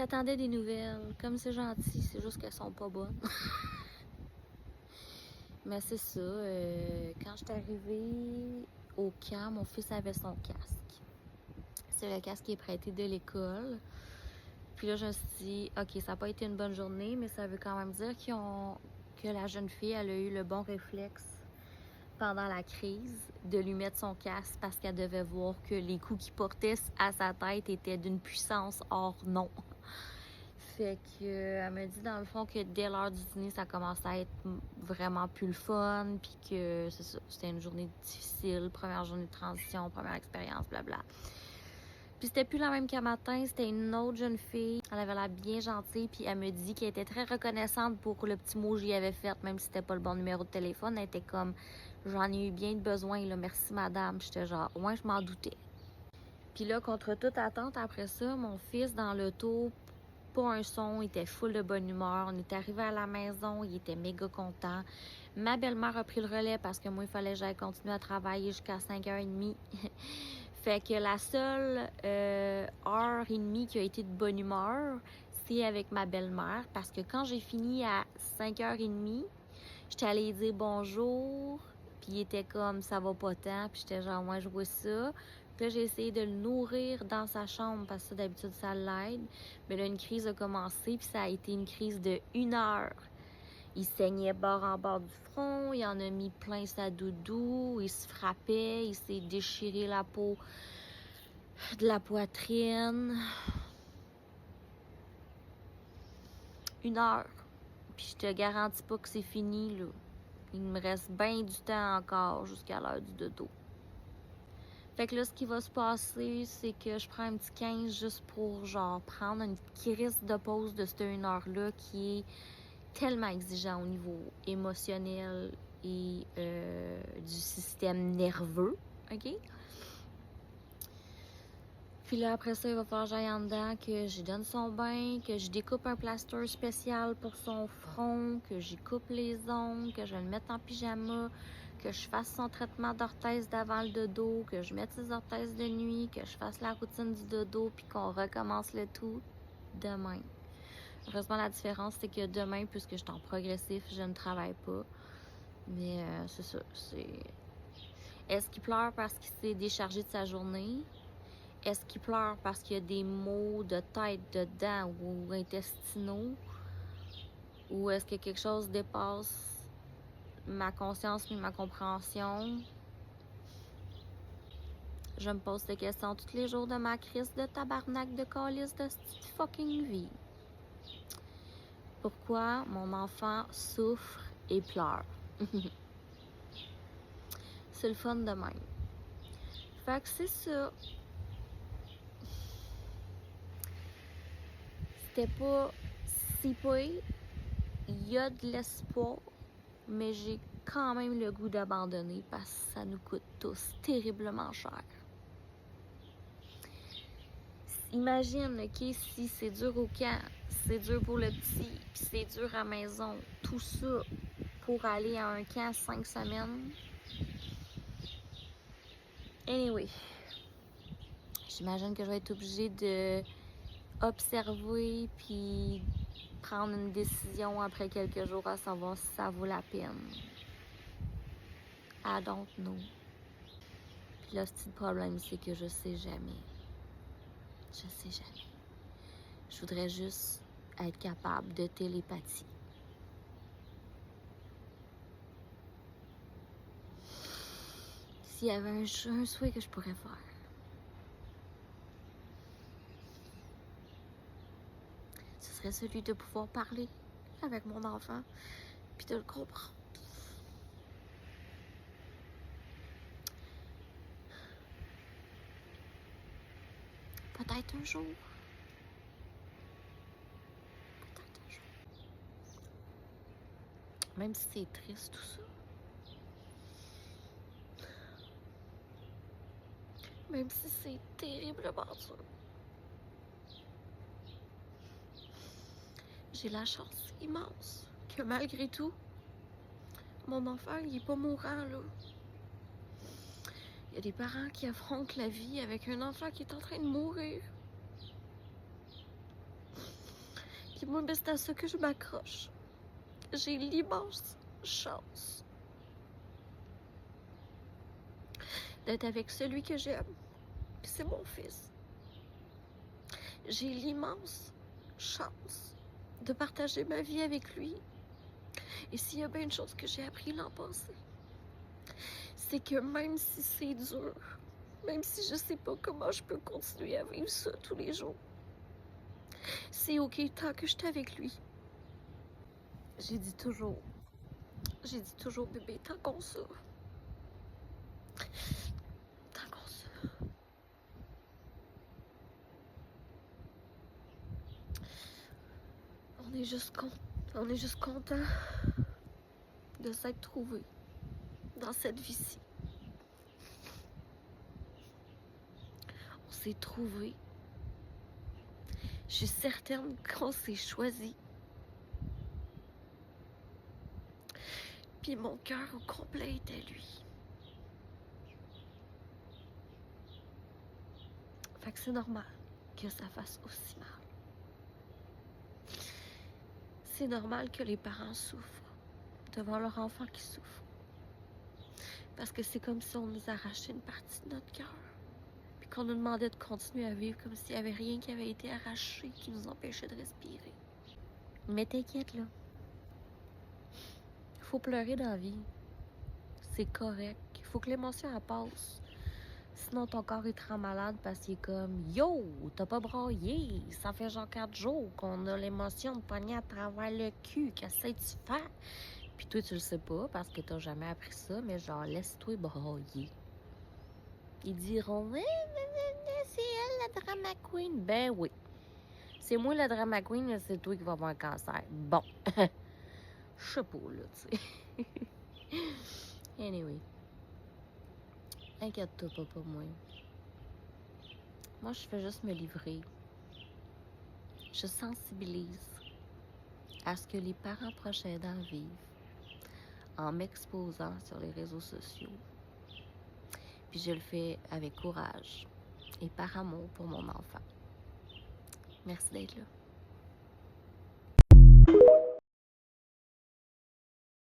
t'attendais des nouvelles. Comme c'est gentil, c'est juste qu'elles sont pas bonnes. Mais c'est ça, quand je suis arrivée au camp, mon fils avait son casque. C'est le casque qui est prêté de l'école. Puis là, je me suis dit, OK, ça n'a pas été une bonne journée, mais ça veut quand même dire que la jeune fille, elle a eu le bon réflexe pendant la crise de lui mettre son casque parce qu'elle devait voir que les coups qu'il portait à sa tête étaient d'une puissance hors non. Fait que elle me dit dans le fond que dès l'heure du dîner, ça commençait à être vraiment plus le fun, puis que c'est ça, c'était une journée difficile, première journée de transition, première expérience, blabla. Puis c'était plus la même qu'à matin, c'était une autre jeune fille. Elle avait l'air bien gentille, puis elle me dit qu'elle était très reconnaissante pour le petit mot que j'y avais fait, même si c'était pas le bon numéro de téléphone. Elle était comme, j'en ai eu bien de besoin, là, merci madame. J'étais genre, ouais, je m'en doutais. Puis là, contre toute attente, après ça, mon fils dans l'auto, pas un son, il était full de bonne humeur. On est arrivé à la maison, il était méga content. Ma belle-mère a pris le relais parce que moi, il fallait que j'aille continuer à travailler jusqu'à 5h30. Fait que la seule heure et demie qui a été de bonne humeur, c'est avec ma belle-mère. Parce que quand j'ai fini à 5h30, j'étais allée dire bonjour. Puis il était comme, ça va pas tant. Puis j'étais genre, moi, je vois ça. Puis là, j'ai essayé de le nourrir dans sa chambre parce que d'habitude, ça l'aide. Mais là, une crise a commencé. Puis ça a été une crise de 1 heure. Il saignait bord en bord du front, il en a mis plein sa doudou, il se frappait, il s'est déchiré la peau de la poitrine. 1 heure. Puis je te garantis pas que c'est fini, là. Il me reste bien du temps encore jusqu'à l'heure du dodo. Fait que là, ce qui va se passer, c'est que je prends un petit 15 juste pour, genre, prendre une crise de pause de cette 1 heure-là qui est tellement exigeant au niveau émotionnel et du système nerveux, OK? Puis là, après ça, il va falloir que j'aille en dedans, que j'y donne son bain, que je découpe un plaster spécial pour son front, que j'y coupe les ongles, que je le mette en pyjama, que je fasse son traitement d'orthèse d'avant le dodo, que je mette ses orthèses de nuit, que je fasse la routine du dodo, puis qu'on recommence le tout demain. Heureusement, la différence, c'est que demain, puisque je suis en progressif, je ne travaille pas. Mais c'est ça. Est-ce qu'il pleure parce qu'il s'est déchargé de sa journée? Est-ce qu'il pleure parce qu'il y a des maux de tête, de dents ou intestinaux? Ou est-ce que quelque chose dépasse ma conscience et ma compréhension? Je me pose ces questions tous les jours de ma crise de tabarnak de calice de cette fucking vie. Pourquoi mon enfant souffre et pleure? C'est le fun de même. Fait que c'est ça. C'était pas si pire. Il y a de l'espoir, mais j'ai quand même le goût d'abandonner parce que ça nous coûte tous terriblement cher. Imagine, OK, si c'est dur au camp, c'est dur pour le petit, puis c'est dur à la maison, tout ça pour aller à un camp 5 semaines. Anyway, j'imagine que je vais être obligée de observer puis prendre une décision après quelques jours à savoir si ça vaut la peine. I don't know. Puis là, le problème, c'est que je sais jamais. Je sais jamais. Je voudrais juste être capable de télépathie. S'il y avait un souhait que je pourrais faire, ce serait celui de pouvoir parler avec mon enfant puis de le comprendre. Peut-être un jour. Peut-être un jour. Même si c'est triste tout ça. Même si c'est terriblement dur. J'ai la chance immense que malgré tout, mon enfant, il est pas mourant, là. Il y a des parents qui affrontent la vie avec un enfant qui est en train de mourir. Moi, ben, c'est à ça que je m'accroche. J'ai l'immense chance d'être avec celui que j'aime, puis c'est mon fils. J'ai l'immense chance de partager ma vie avec lui. Et s'il y a bien une chose que j'ai appris l'an passé, c'est que même si c'est dur, même si je sais pas comment je peux continuer à vivre ça tous les jours, c'est ok tant que je suis avec lui. J'ai dit toujours, bébé, tant qu'on souffre, on est juste content de s'être trouvé dans cette vie-ci. On s'est trouvé. Je suis certaine qu'on s'est choisi. Puis mon cœur au complet est à lui. Fait que c'est normal que ça fasse aussi mal. C'est normal que les parents souffrent devant leur enfant qui souffre. Parce que c'est comme si on nous arrachait une partie de notre cœur. Puis qu'on nous demandait de continuer à vivre comme s'il n'y avait rien qui avait été arraché qui nous empêchait de respirer. Mais t'inquiète là. Faut pleurer dans la vie. C'est correct. Il faut que l'émotion elle passe. Sinon, ton corps est très malade parce qu'il est comme « Yo, t'as pas braillé! Ça fait genre 4 jours qu'on a l'émotion de pogner à travers le cul. Qu'est-ce que tu fais? » Puis toi, tu le sais pas parce que t'as jamais appris ça, mais genre, laisse-toi brailler. Ils diront « c'est elle la drama queen. » Ben oui. C'est moi la drama queen, mais c'est toi qui vas avoir un cancer. Bon. Je sais pas, là, tu sais. Anyway. Inquiète-toi pas pour moi. Moi, je fais juste me livrer. Je sensibilise à ce que les parents proches aidants vivent en m'exposant sur les réseaux sociaux. Puis je le fais avec courage et par amour pour mon enfant. Merci d'être là.